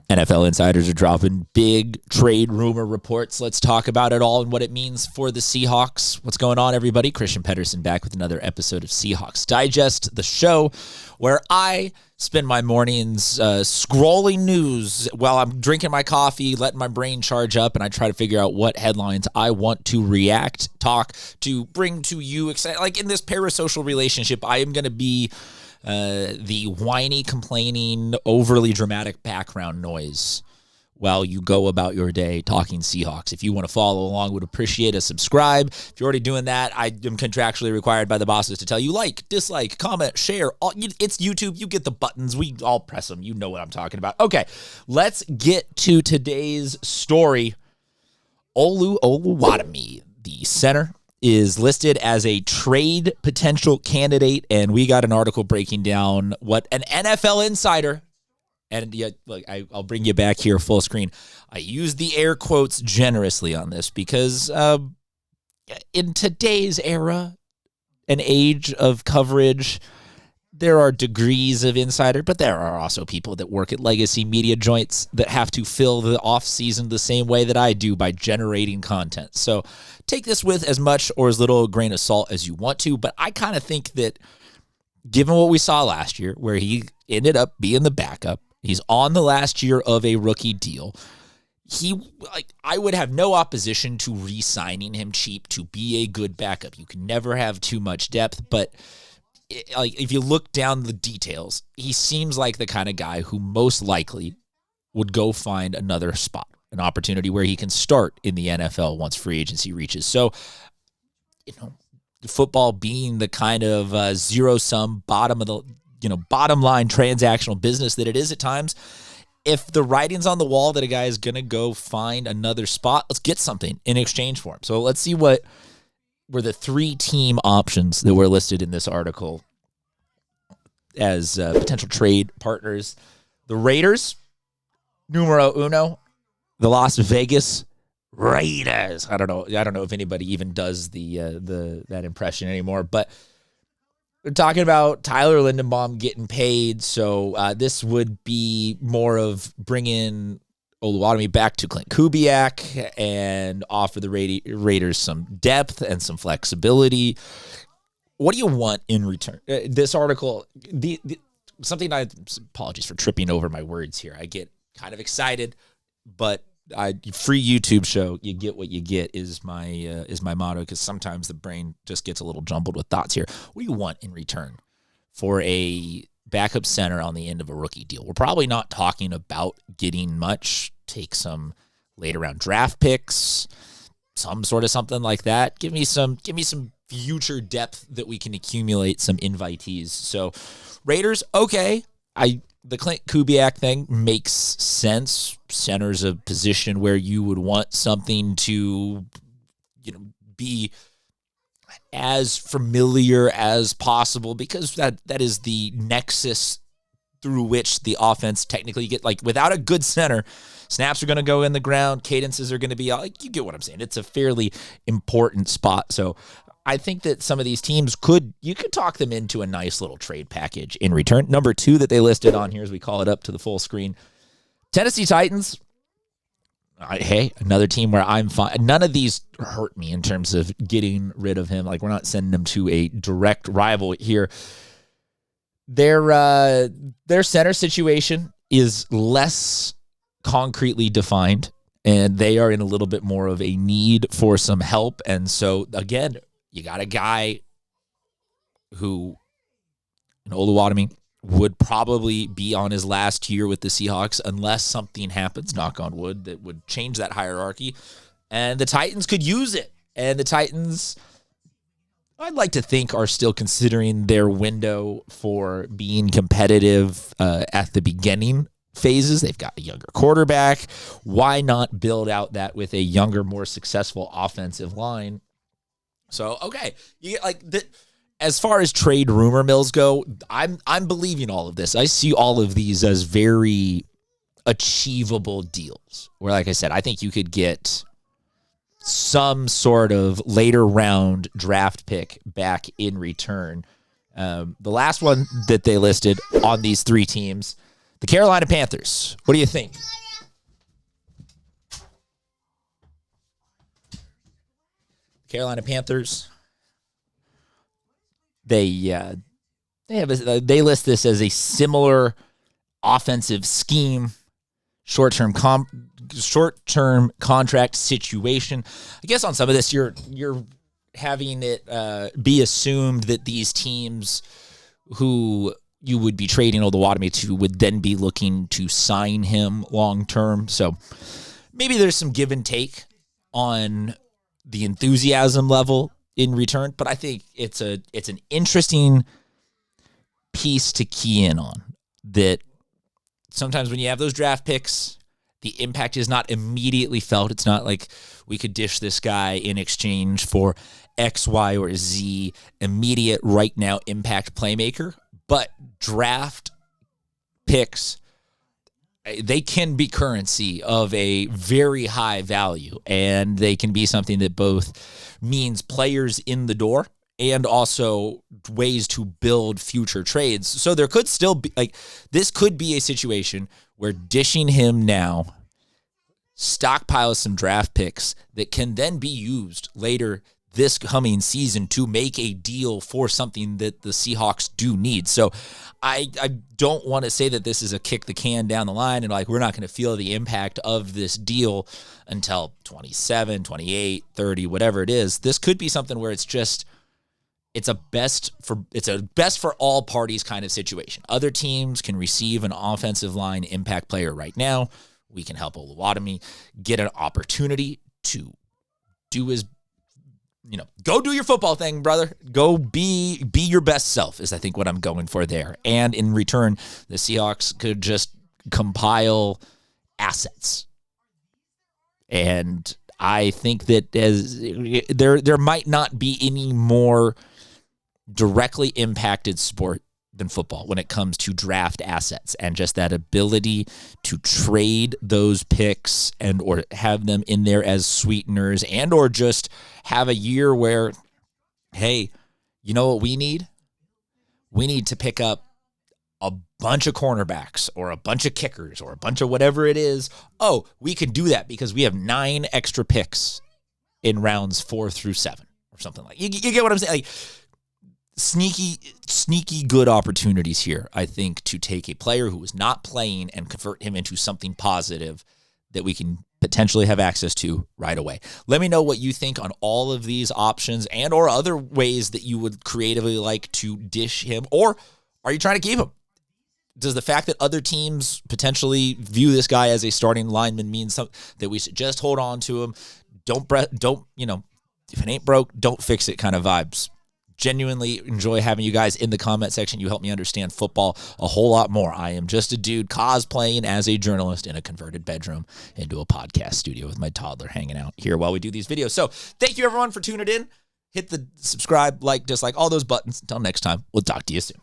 NFL insiders are dropping big trade rumor reports. Let's talk about it all and what it means for the Seahawks. What's going on, everybody? Christian Pedersen back with another episode of Seahawks Digest, the show where I spend my mornings scrolling news while I'm drinking my coffee, letting my brain charge up, and I try to figure out what headlines I want to react, talk, to bring to you. Like in this parasocial relationship, I am going to be the whiny, complaining, overly dramatic background noise while you go about your day talking Seahawks. If you want to follow along, would appreciate a subscribe. If you're already doing that, I am contractually required by the bosses to tell you like, dislike, comment, share. It's YouTube. You get the buttons. We all press them. You know what I'm talking about. Okay, let's get to today's story. Oluwadimi, the center, is listed as a trade potential candidate, and we got an article breaking down what an NFL insider, and yeah, look, I'll bring you back here full screen. I use the air quotes generously on this because in today's era and age of coverage, there are degrees of insider, but there are also people that work at legacy media joints that have to fill the off season the same way that I do by generating content. So take this with as much or as little grain of salt as you want to, but I kind of think that given what we saw last year, where he ended up being the backup, he's on the last year of a rookie deal, I would have no opposition to re-signing him cheap to be a good backup. You can never have too much depth, but if you look down the details, he seems like the kind of guy who most likely would go find another spot, an opportunity where he can start in the NFL once free agency reaches. So, football being the kind of zero-sum bottom line transactional business that it is at times, if the writing's on the wall that a guy is going to go find another spot, let's get something in exchange for him. So let's see what were the three team options that were listed in this article as potential trade partners. The Raiders, numero uno, the Las Vegas Raiders. I don't know if anybody even does that impression anymore, but we're talking about Tyler Lindenbaum getting paid. So this would be more of bringing Oluwadimi back to Clint Kubiak and offer the Raiders some depth and some flexibility. What do you want in return? This article, apologies for tripping over my words here. I get kind of excited, but free YouTube show, you get what you get is my motto, because sometimes the brain just gets a little jumbled with thoughts here. What do you want in return for a backup center on the end of a rookie deal? We're probably not talking about getting much. Take some later round draft picks, some sort of something like that. Give me some future depth that we can accumulate some invitees. So Raiders, okay. The Clint Kubiak thing makes sense. Center's a position where you would want something to, be as familiar as possible, because that is the nexus through which the offense technically without a good center, snaps are going to go in the ground, cadences are going to be you get what I'm saying. It's a fairly important spot. So I think that some of these teams you could talk them into a nice little trade package in return. Number two that they listed on here, as we call it up to the full screen, Tennessee Titans. Hey, another team where I'm fine. None of these hurt me in terms of getting rid of him. We're not sending them to a direct rival here. Their center situation is less concretely defined, and they are in a little bit more of a need for some help. And so, again, you got a guy who, in Oluwadimi, would probably be on his last year with the Seahawks unless something happens, knock on wood, that would change that hierarchy. And the Titans could use it. And the Titans, I'd like to think, are still considering their window for being competitive at the beginning phases. They've got a younger quarterback. Why not build out that with a younger, more successful offensive line? So, okay, you get as far as trade rumor mills go, I'm believing all of this. I see all of these as very achievable deals. Where, like I said, I think you could get some sort of later round draft pick back in return. The last one that they listed on these three teams, The Carolina Panthers. What do you think? Carolina Panthers. They list this as a similar offensive scheme, short-term contract situation. I guess on some of this, you're having it be assumed that these teams who you would be trading Oluwadimi to would then be looking to sign him long-term. So maybe there's some give and take on the enthusiasm level in return, but I think it's an interesting piece to key in on, that sometimes when you have those draft picks, the impact is not immediately felt. It's not like we could dish this guy in exchange for X, Y, or Z immediate right now impact playmaker, but draft picks, they can be currency of a very high value, and they can be something that both means players in the door and also ways to build future trades. So there could still be, this could be a situation where dishing him now stockpiles some draft picks that can then be used later this coming season to make a deal for something that the Seahawks do need. So I don't want to say that this is a kick the can down the line and we're not going to feel the impact of this deal until 27, 28, 30, whatever it is. This could be something where it's a best for all parties kind of situation. Other teams can receive an offensive line impact player right now. We can help Oluwadimi get an opportunity to do his, go do your football thing, brother. Go be your best self is I think what I'm going for there. And in return, the Seahawks could just compile assets. And I think that there might not be any more directly impacted sport than football when it comes to draft assets, and just that ability to trade those picks and or have them in there as sweeteners, and or just have a year where, hey, you know what we need? We need to pick up a bunch of cornerbacks or a bunch of kickers or a bunch of whatever it is. Oh, we can do that because we have 9 extra picks in rounds 4 through 7 or something like. You get what I'm saying? Sneaky good opportunities here, I think, to take a player who is not playing and convert him into something positive that we can potentially have access to right away. Let me know what you think on all of these options and or other ways that you would creatively like to dish him, or are you trying to keep him? Does the fact that other teams potentially view this guy as a starting lineman mean something that we should just hold on to him? Don't, if it ain't broke, don't fix it kind of vibes. Genuinely enjoy having you guys in the comment section. You help me understand football a whole lot more. I am just a dude cosplaying as a journalist in a converted bedroom into a podcast studio with my toddler hanging out here while we do these videos. So thank you, everyone, for tuning in. Hit the subscribe, like, dislike, all those buttons. Until next time, we'll talk to you soon.